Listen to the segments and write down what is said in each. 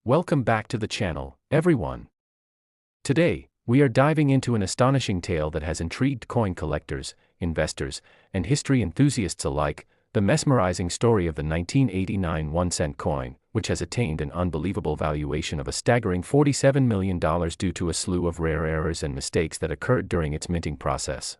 Welcome back to the channel, everyone. Today, we are diving into an astonishing tale that has intrigued coin collectors, investors, and history enthusiasts alike, the mesmerizing story of the 1989 1-cent coin, which has attained an unbelievable valuation of a staggering $47 million due to a slew of rare errors and mistakes that occurred during its minting process.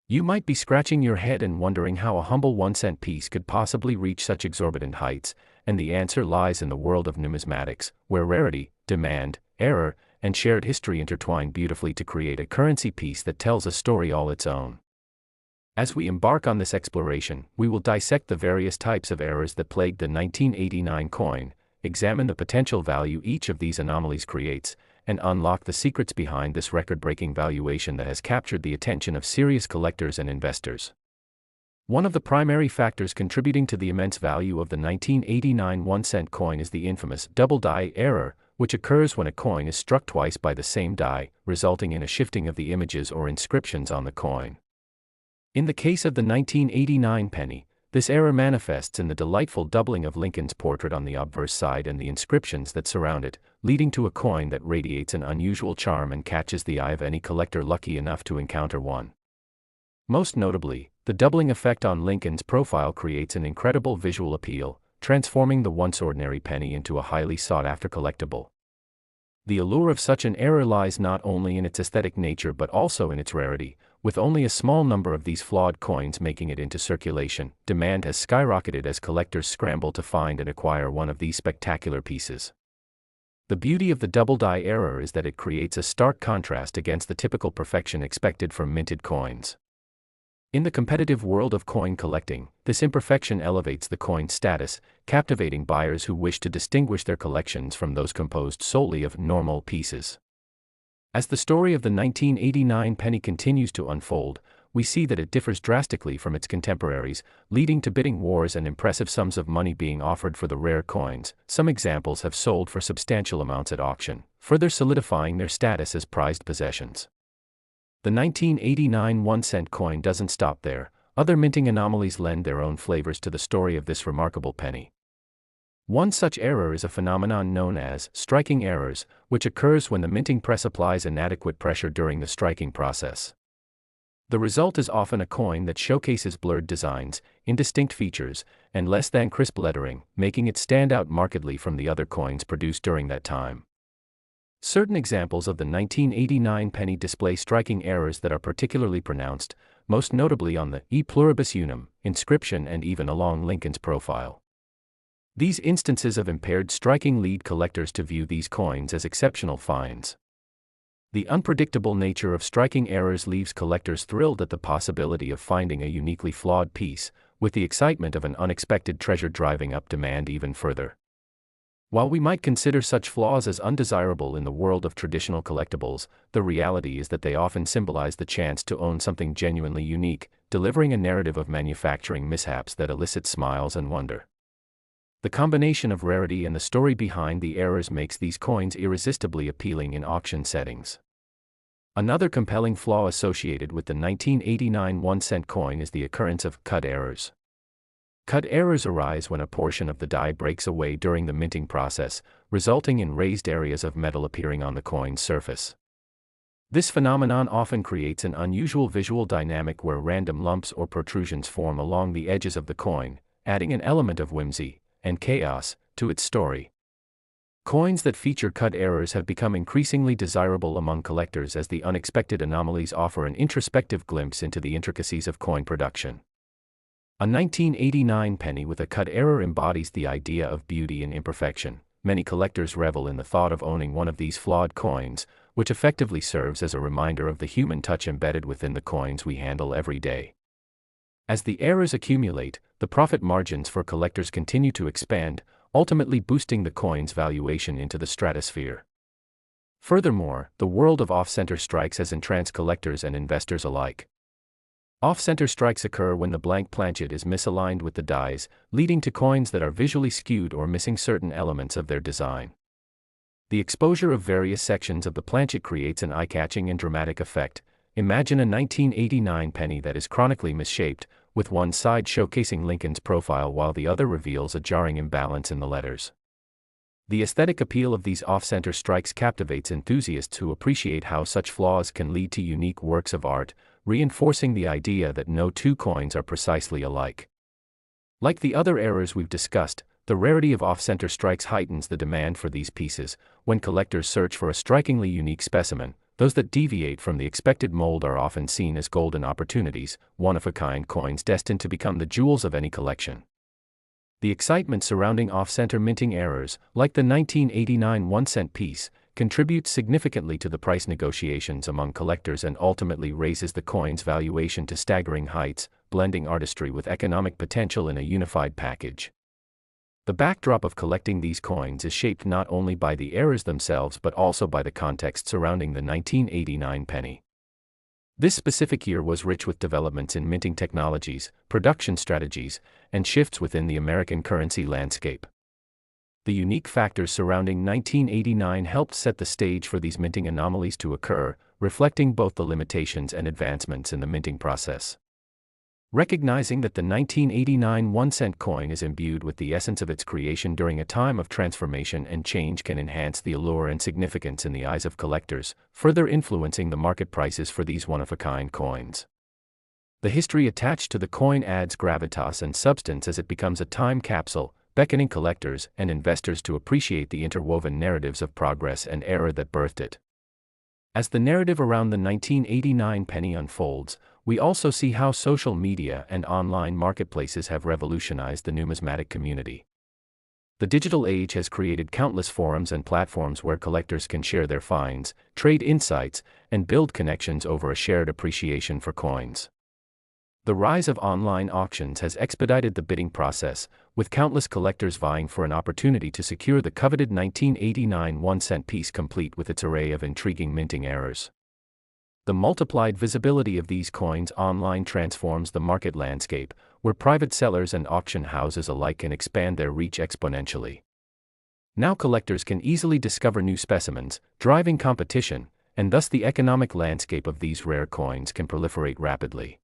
You might be scratching your head and wondering how a humble 1-cent piece could possibly reach such exorbitant heights, and the answer lies in the world of numismatics, where rarity, demand, error, and shared history intertwine beautifully to create a currency piece that tells a story all its own. As we embark on this exploration, we will dissect the various types of errors that plagued the 1989 coin, examine the potential value each of these anomalies creates, and unlock the secrets behind this record-breaking valuation that has captured the attention of serious collectors and investors. One of the primary factors contributing to the immense value of the 1989 1-cent coin is the infamous double die error, which occurs when a coin is struck twice by the same die, resulting in a shifting of the images or inscriptions on the coin. In the case of the 1989 penny, this error manifests in the delightful doubling of Lincoln's portrait on the obverse side and the inscriptions that surround it, leading to a coin that radiates an unusual charm and catches the eye of any collector lucky enough to encounter one. Most notably, the doubling effect on Lincoln's profile creates an incredible visual appeal, transforming the once ordinary penny into a highly sought-after collectible. The allure of such an error lies not only in its aesthetic nature but also in its rarity. With only a small number of these flawed coins making it into circulation, demand has skyrocketed as collectors scramble to find and acquire one of these spectacular pieces. The beauty of the double die error is that it creates a stark contrast against the typical perfection expected from minted coins. In the competitive world of coin collecting, this imperfection elevates the coin's status, captivating buyers who wish to distinguish their collections from those composed solely of normal pieces. As the story of the 1989 penny continues to unfold, we see that it differs drastically from its contemporaries, leading to bidding wars and impressive sums of money being offered for the rare coins. Some examples have sold for substantial amounts at auction, further solidifying their status as prized possessions. The 1989 1-cent coin doesn't stop there. Other minting anomalies lend their own flavors to the story of this remarkable penny. One such error is a phenomenon known as striking errors, which occurs when the minting press applies inadequate pressure during the striking process. The result is often a coin that showcases blurred designs, indistinct features, and less than crisp lettering, making it stand out markedly from the other coins produced during that time. Certain examples of the 1989 penny display striking errors that are particularly pronounced, most notably on the E pluribus unum inscription and even along Lincoln's profile. These instances of impaired striking lead collectors to view these coins as exceptional finds. The unpredictable nature of striking errors leaves collectors thrilled at the possibility of finding a uniquely flawed piece, with the excitement of an unexpected treasure driving up demand even further. While we might consider such flaws as undesirable in the world of traditional collectibles, the reality is that they often symbolize the chance to own something genuinely unique, delivering a narrative of manufacturing mishaps that elicits smiles and wonder. The combination of rarity and the story behind the errors makes these coins irresistibly appealing in auction settings. Another compelling flaw associated with the 1989 1-cent coin is the occurrence of cut errors. Cut errors arise when a portion of the die breaks away during the minting process, resulting in raised areas of metal appearing on the coin's surface. This phenomenon often creates an unusual visual dynamic where random lumps or protrusions form along the edges of the coin, adding an element of whimsy and chaos to its story. Coins that feature cut errors have become increasingly desirable among collectors as the unexpected anomalies offer an introspective glimpse into the intricacies of coin production. A 1989 penny with a cut error embodies the idea of beauty and imperfection. Many collectors revel in the thought of owning one of these flawed coins, which effectively serves as a reminder of the human touch embedded within the coins we handle every day. As the errors accumulate, the profit margins for collectors continue to expand, ultimately boosting the coin's valuation into the stratosphere. Furthermore, the world of off-center strikes has entranced collectors and investors alike. Off-center strikes occur when the blank planchet is misaligned with the dies, leading to coins that are visually skewed or missing certain elements of their design. The exposure of various sections of the planchet creates an eye-catching and dramatic effect. Imagine a 1989 penny that is chronically misshaped, with one side showcasing Lincoln's profile while the other reveals a jarring imbalance in the letters. The aesthetic appeal of these off-center strikes captivates enthusiasts who appreciate how such flaws can lead to unique works of art, reinforcing the idea that no two coins are precisely alike. Like the other errors we've discussed, the rarity of off-center strikes heightens the demand for these pieces. When collectors search for a strikingly unique specimen, those that deviate from the expected mold are often seen as golden opportunities, one-of-a-kind coins destined to become the jewels of any collection. The excitement surrounding off-center minting errors, like the 1989 1-cent piece, contributes significantly to the price negotiations among collectors and ultimately raises the coin's valuation to staggering heights, blending artistry with economic potential in a unified package. The backdrop of collecting these coins is shaped not only by the errors themselves but also by the context surrounding the 1989 penny. This specific year was rich with developments in minting technologies, production strategies, and shifts within the American currency landscape. The unique factors surrounding 1989 helped set the stage for these minting anomalies to occur, reflecting both the limitations and advancements in the minting process. Recognizing that the 1989 1-cent coin is imbued with the essence of its creation during a time of transformation and change can enhance the allure and significance in the eyes of collectors, further influencing the market prices for these one-of-a-kind coins. The history attached to the coin adds gravitas and substance as it becomes a time capsule, beckoning collectors and investors to appreciate the interwoven narratives of progress and error that birthed it. As the narrative around the 1989 penny unfolds, we also see how social media and online marketplaces have revolutionized the numismatic community. The digital age has created countless forums and platforms where collectors can share their finds, trade insights, and build connections over a shared appreciation for coins. The rise of online auctions has expedited the bidding process, with countless collectors vying for an opportunity to secure the coveted 1989 1-cent piece complete with its array of intriguing minting errors. The multiplied visibility of these coins online transforms the market landscape, where private sellers and auction houses alike can expand their reach exponentially. Now collectors can easily discover new specimens, driving competition, and thus the economic landscape of these rare coins can proliferate rapidly.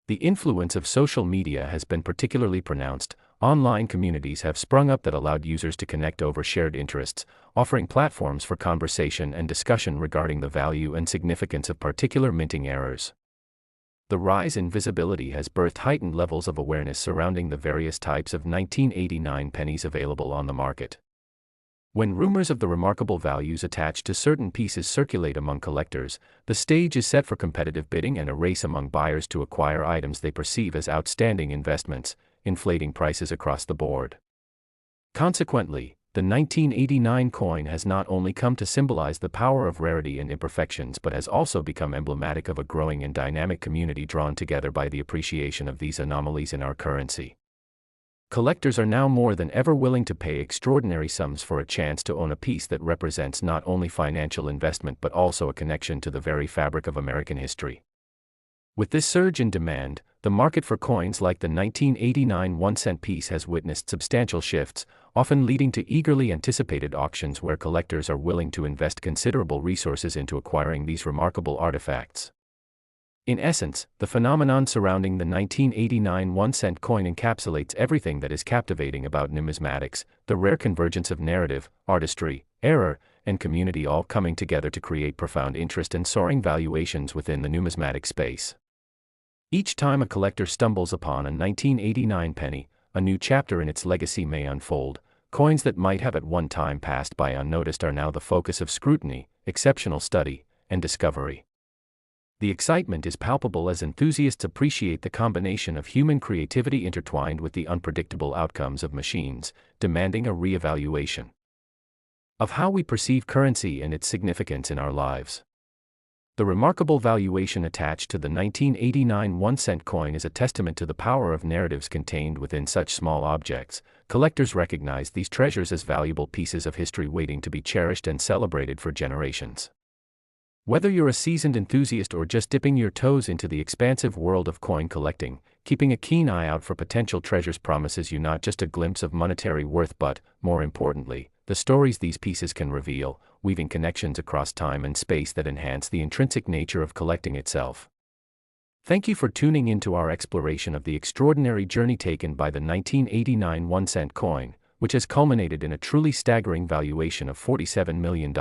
The influence of social media has been particularly pronounced. Online communities have sprung up that allowed users to connect over shared interests, offering platforms for conversation and discussion regarding the value and significance of particular minting errors. The rise in visibility has birthed heightened levels of awareness surrounding the various types of 1989 pennies available on the market. When rumors of the remarkable values attached to certain pieces circulate among collectors, the stage is set for competitive bidding and a race among buyers to acquire items they perceive as outstanding investments, inflating prices across the board. Consequently, the 1989 coin has not only come to symbolize the power of rarity and imperfections but has also become emblematic of a growing and dynamic community drawn together by the appreciation of these anomalies in our currency. Collectors are now more than ever willing to pay extraordinary sums for a chance to own a piece that represents not only financial investment but also a connection to the very fabric of American history. With this surge in demand, the market for coins like the 1989 1-cent piece has witnessed substantial shifts, often leading to eagerly anticipated auctions where collectors are willing to invest considerable resources into acquiring these remarkable artifacts. In essence, the phenomenon surrounding the 1989 1-cent coin encapsulates everything that is captivating about numismatics, the rare convergence of narrative, artistry, error, and community all coming together to create profound interest and soaring valuations within the numismatic space. Each time a collector stumbles upon a 1989 penny, a new chapter in its legacy may unfold. Coins that might have at one time passed by unnoticed are now the focus of scrutiny, exceptional study, and discovery. The excitement is palpable as enthusiasts appreciate the combination of human creativity intertwined with the unpredictable outcomes of machines, demanding a re-evaluation of how we perceive currency and its significance in our lives. The remarkable valuation attached to the 1989 1-cent coin is a testament to the power of narratives contained within such small objects. Collectors recognize these treasures as valuable pieces of history waiting to be cherished and celebrated for generations. Whether you're a seasoned enthusiast or just dipping your toes into the expansive world of coin collecting, keeping a keen eye out for potential treasures promises you not just a glimpse of monetary worth but, more importantly, the stories these pieces can reveal, weaving connections across time and space that enhance the intrinsic nature of collecting itself. Thank you for tuning into our exploration of the extraordinary journey taken by the 1989 1-cent coin, which has culminated in a truly staggering valuation of $47 million.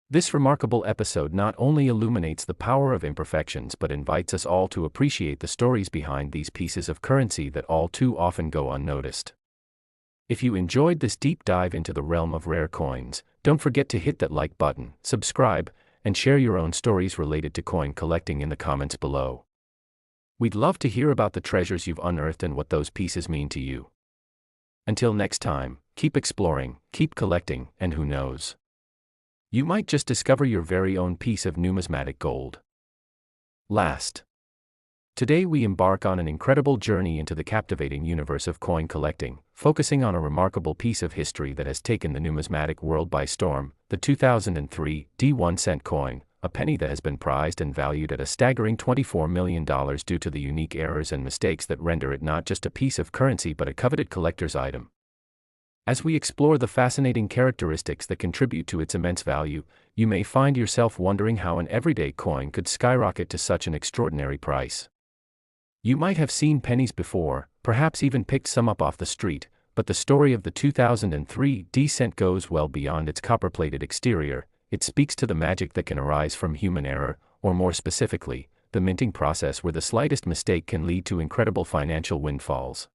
This remarkable episode not only illuminates the power of imperfections but invites us all to appreciate the stories behind these pieces of currency that all too often go unnoticed. If you enjoyed this deep dive into the realm of rare coins, don't forget to hit that like button, subscribe, and share your own stories related to coin collecting in the comments below. We'd love to hear about the treasures you've unearthed and what those pieces mean to you. Until next time, keep exploring, keep collecting, and who knows, you might just discover your very own piece of numismatic gold. Today we embark on an incredible journey into the captivating universe of coin collecting, focusing on a remarkable piece of history that has taken the numismatic world by storm, the 2003 1-cent coin, a penny that has been prized and valued at a staggering $24 million due to the unique errors and mistakes that render it not just a piece of currency but a coveted collector's item. As we explore the fascinating characteristics that contribute to its immense value, you may find yourself wondering how an everyday coin could skyrocket to such an extraordinary price. You might have seen pennies before, perhaps even picked some up off the street, but the story of the 2003 cent goes well beyond its copper-plated exterior. It speaks to the magic that can arise from human error, or more specifically, the minting process where the slightest mistake can lead to incredible financial windfalls.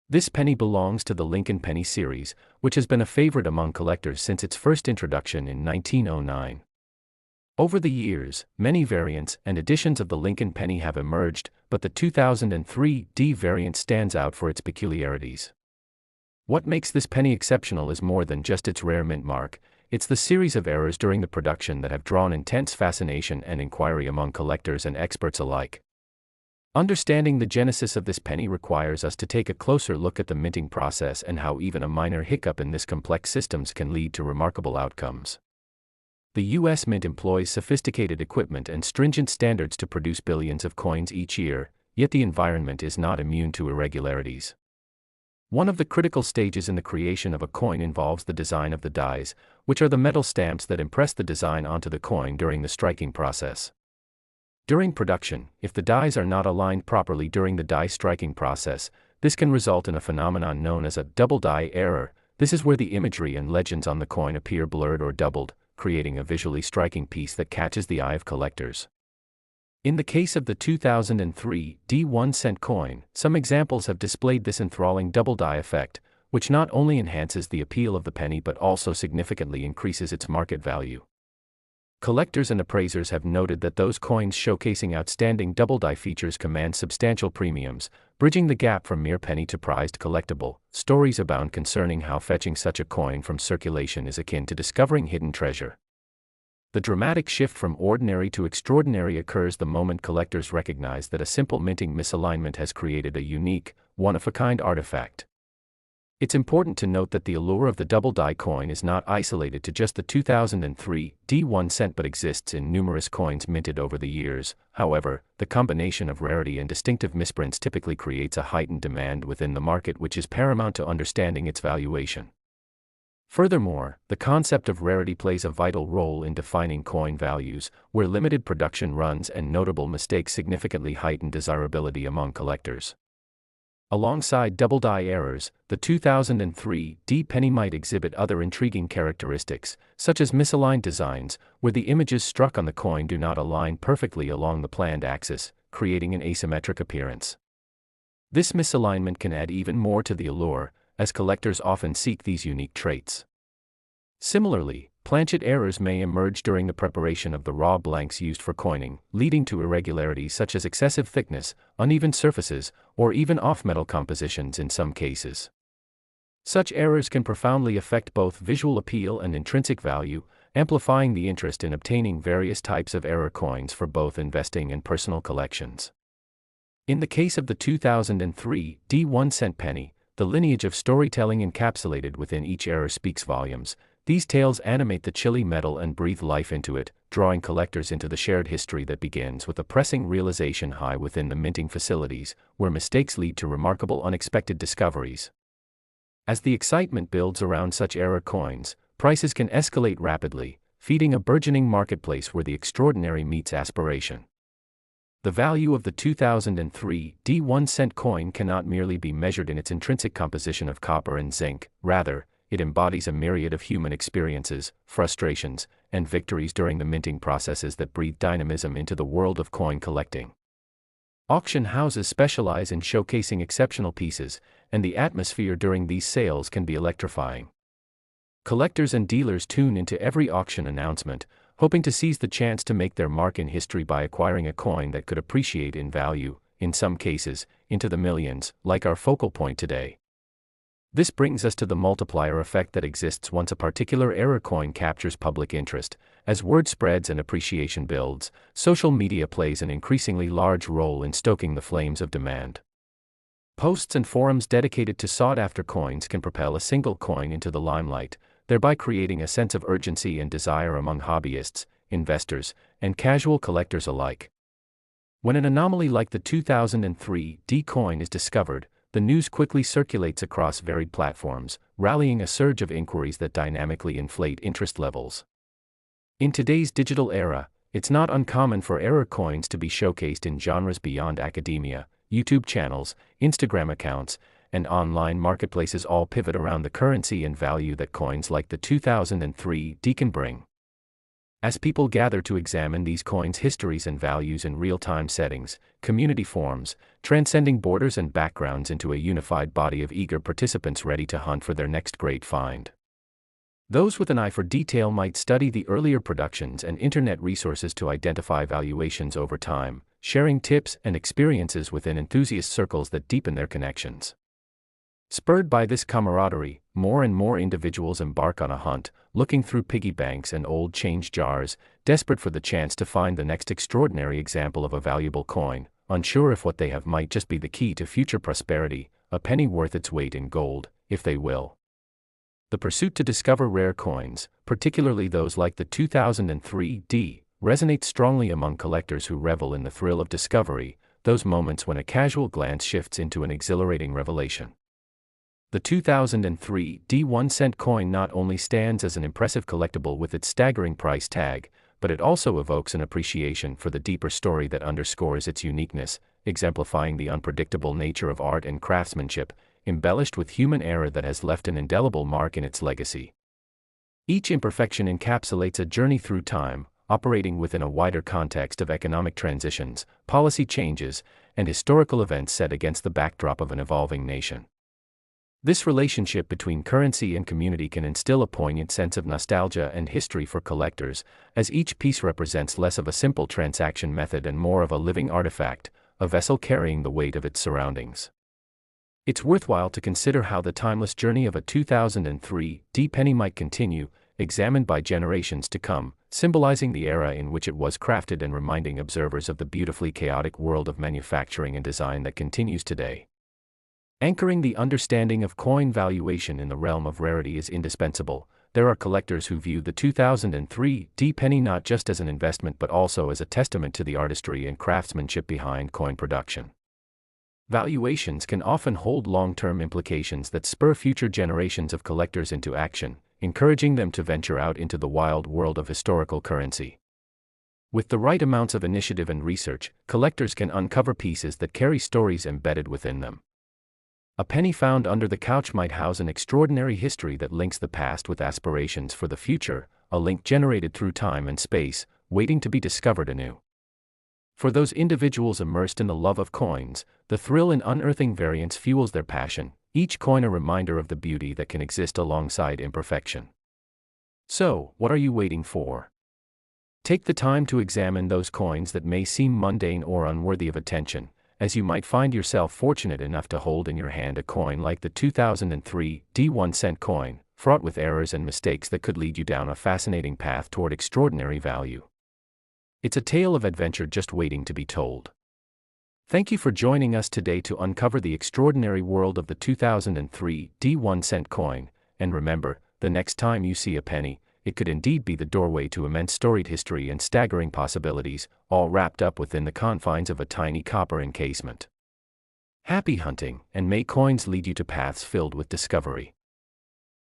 This penny belongs to the Lincoln Penny series, which has been a favorite among collectors since its first introduction in 1909. Over the years, many variants and editions of the Lincoln Penny have emerged, but the 2003 variant stands out for its peculiarities. What makes this penny exceptional is more than just its rare mint mark. It's the series of errors during the production that have drawn intense fascination and inquiry among collectors and experts alike. Understanding the genesis of this penny requires us to take a closer look at the minting process and how even a minor hiccup in this complex systems can lead to remarkable outcomes. The U.S. Mint employs sophisticated equipment and stringent standards to produce billions of coins each year, yet the environment is not immune to irregularities. One of the critical stages in the creation of a coin involves the design of the dies, which are the metal stamps that impress the design onto the coin during the striking process. During production, if the dies are not aligned properly during the die striking process, this can result in a phenomenon known as a double die error. This is where the imagery and legends on the coin appear blurred or doubled, creating a visually striking piece that catches the eye of collectors. In the case of the 2003 1-cent coin, some examples have displayed this enthralling double die effect, which not only enhances the appeal of the penny but also significantly increases its market value. Collectors and appraisers have noted that those coins showcasing outstanding double die features command substantial premiums, bridging the gap from mere penny to prized collectible. Stories abound concerning how fetching such a coin from circulation is akin to discovering hidden treasure. The dramatic shift from ordinary to extraordinary occurs the moment collectors recognize that a simple minting misalignment has created a unique, one-of-a-kind artifact. It's important to note that the allure of the double die coin is not isolated to just the 2003 1-cent but exists in numerous coins minted over the years. However, the combination of rarity and distinctive misprints typically creates a heightened demand within the market, which is paramount to understanding its valuation. Furthermore, the concept of rarity plays a vital role in defining coin values, where limited production runs and notable mistakes significantly heighten desirability among collectors. Alongside double die errors, the 2003 penny might exhibit other intriguing characteristics, such as misaligned designs, where the images struck on the coin do not align perfectly along the planned axis, creating an asymmetric appearance. This misalignment can add even more to the allure, as collectors often seek these unique traits. Similarly, planchet errors may emerge during the preparation of the raw blanks used for coining, leading to irregularities such as excessive thickness, uneven surfaces, or even off-metal compositions in some cases. Such errors can profoundly affect both visual appeal and intrinsic value, amplifying the interest in obtaining various types of error coins for both investing and personal collections. In the case of the 2003 1-cent penny, the lineage of storytelling encapsulated within each error speaks volumes. These tales animate the chilly metal and breathe life into it, drawing collectors into the shared history that begins with a pressing realization high within the minting facilities, where mistakes lead to remarkable unexpected discoveries. As the excitement builds around such error coins, prices can escalate rapidly, feeding a burgeoning marketplace where the extraordinary meets aspiration. The value of the 2003 D1 cent coin cannot merely be measured in its intrinsic composition of copper and zinc, rather, it embodies a myriad of human experiences, frustrations, and victories during the minting processes that breathe dynamism into the world of coin collecting. Auction houses specialize in showcasing exceptional pieces, and the atmosphere during these sales can be electrifying. Collectors and dealers tune into every auction announcement, hoping to seize the chance to make their mark in history by acquiring a coin that could appreciate in value, in some cases, into the millions, like our focal point today. This brings us to the multiplier effect that exists once a particular era coin captures public interest. As word spreads and appreciation builds, social media plays an increasingly large role in stoking the flames of demand. Posts and forums dedicated to sought-after coins can propel a single coin into the limelight, thereby creating a sense of urgency and desire among hobbyists, investors, and casual collectors alike. When an anomaly like the 2003 D coin is discovered, the news quickly circulates across varied platforms, rallying a surge of inquiries that dynamically inflate interest levels. In today's digital era, it's not uncommon for error coins to be showcased in genres beyond academia. YouTube channels, Instagram accounts, and online marketplaces all pivot around the currency and value that coins like the 2003 D can bring. As people gather to examine these coins' histories and values in real-time settings, community forums, transcending borders and backgrounds into a unified body of eager participants ready to hunt for their next great find. Those with an eye for detail might study the earlier productions and internet resources to identify valuations over time, sharing tips and experiences within enthusiast circles that deepen their connections. Spurred by this camaraderie, more and more individuals embark on a hunt, looking through piggy banks and old change jars, desperate for the chance to find the next extraordinary example of a valuable coin, unsure if what they have might just be the key to future prosperity, a penny worth its weight in gold, if they will. The pursuit to discover rare coins, particularly those like the 2003 D, resonates strongly among collectors who revel in the thrill of discovery, those moments when a casual glance shifts into an exhilarating revelation. The 2003 D1 cent coin not only stands as an impressive collectible with its staggering price tag, but it also evokes an appreciation for the deeper story that underscores its uniqueness, exemplifying the unpredictable nature of art and craftsmanship, embellished with human error that has left an indelible mark in its legacy. Each imperfection encapsulates a journey through time, operating within a wider context of economic transitions, policy changes, and historical events set against the backdrop of an evolving nation. This relationship between currency and community can instill a poignant sense of nostalgia and history for collectors, as each piece represents less of a simple transaction method and more of a living artifact, a vessel carrying the weight of its surroundings. It's worthwhile to consider how the timeless journey of a 2003 D penny might continue, examined by generations to come, symbolizing the era in which it was crafted and reminding observers of the beautifully chaotic world of manufacturing and design that continues today. Anchoring the understanding of coin valuation in the realm of rarity is indispensable. There are collectors who view the 2003 D penny not just as an investment but also as a testament to the artistry and craftsmanship behind coin production. Valuations can often hold long-term implications that spur future generations of collectors into action, encouraging them to venture out into the wild world of historical currency. With the right amounts of initiative and research, collectors can uncover pieces that carry stories embedded within them. A penny found under the couch might house an extraordinary history that links the past with aspirations for the future, a link generated through time and space, waiting to be discovered anew. For those individuals immersed in the love of coins, the thrill in unearthing variants fuels their passion, each coin a reminder of the beauty that can exist alongside imperfection. So, what are you waiting for? Take the time to examine those coins that may seem mundane or unworthy of attention, as you might find yourself fortunate enough to hold in your hand a coin like the 2003 D1 cent coin, fraught with errors and mistakes that could lead you down a fascinating path toward extraordinary value. It's a tale of adventure just waiting to be told. Thank you for joining us today to uncover the extraordinary world of the 2003 D1 cent coin, and remember, the next time you see a penny, it could indeed be the doorway to immense storied history and staggering possibilities, all wrapped up within the confines of a tiny copper encasement. Happy hunting, and may coins lead you to paths filled with discovery.